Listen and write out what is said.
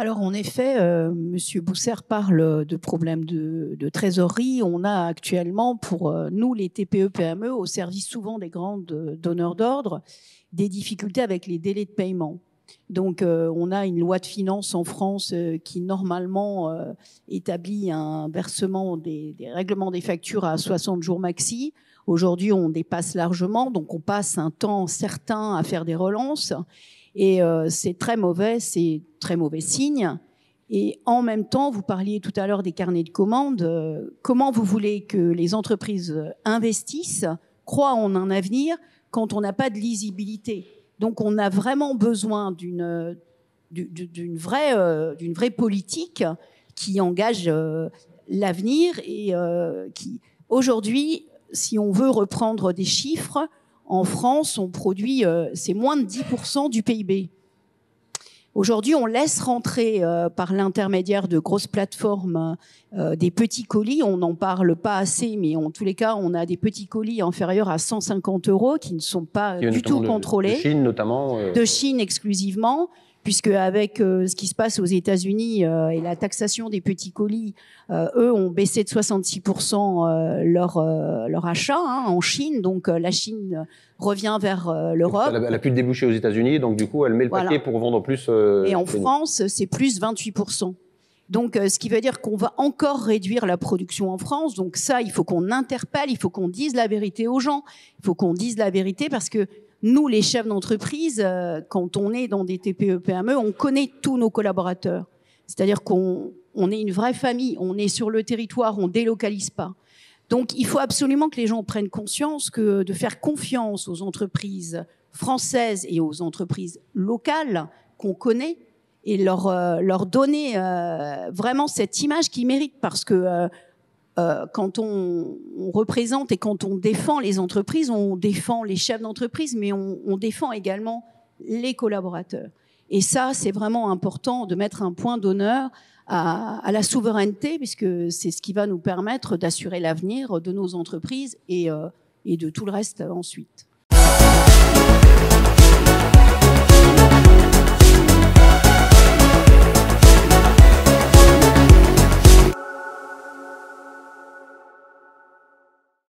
Alors en effet, Monsieur Bousser parle de problèmes de trésorerie. On a actuellement pour nous les TPE-PME au service souvent des grands donneurs d'ordre des difficultés avec les délais de paiement. Donc on a une loi de finances en France qui normalement établit un versement des règlements des factures à 60 jours maxi. Aujourd'hui on dépasse largement, donc on passe un temps certain à faire des relances. Et c'est très mauvais signe. Et en même temps, vous parliez tout à l'heure des carnets de commandes. Comment vous voulez que les entreprises investissent, croient en un avenir, quand on n'a pas de lisibilité? Donc on a vraiment besoin d'une vraie politique qui engage l'avenir et qui, aujourd'hui, si on veut reprendre des chiffres, en France, on produit, c'est moins de 10% du PIB. Aujourd'hui, on laisse rentrer par l'intermédiaire de grosses plateformes des petits colis. On n'en parle pas assez, mais en tous les cas, on a des petits colis inférieurs à 150 € qui ne sont pas du tout contrôlés. De Chine notamment. De Chine exclusivement. Puisque avec ce qui se passe aux États-Unis et la taxation des petits colis, eux ont baissé de 66% leur achat en Chine. Donc la Chine revient vers l'Europe. Elle a plus de débouchés aux États-Unis, donc du coup elle met le paquet pour vendre plus. Et en France, c'est plus 28%. Donc, ce qui veut dire qu'on va encore réduire la production en France. Donc ça, il faut qu'on interpelle, il faut qu'on dise la vérité aux gens. Il faut qu'on dise la vérité parce que nous, les chefs d'entreprise, quand on est dans des TPE-PME, on connaît tous nos collaborateurs. C'est-à-dire qu'on est une vraie famille, on est sur le territoire, on délocalise pas. Donc, il faut absolument que les gens prennent conscience que de faire confiance aux entreprises françaises et aux entreprises locales qu'on connaît et leur donner vraiment cette image qu'ils méritent parce que quand on représente et quand on défend les entreprises, on défend les chefs d'entreprise, mais on défend également les collaborateurs. Et ça, c'est vraiment important de mettre un point d'honneur à la souveraineté, puisque c'est ce qui va nous permettre d'assurer l'avenir de nos entreprises et de tout le reste ensuite.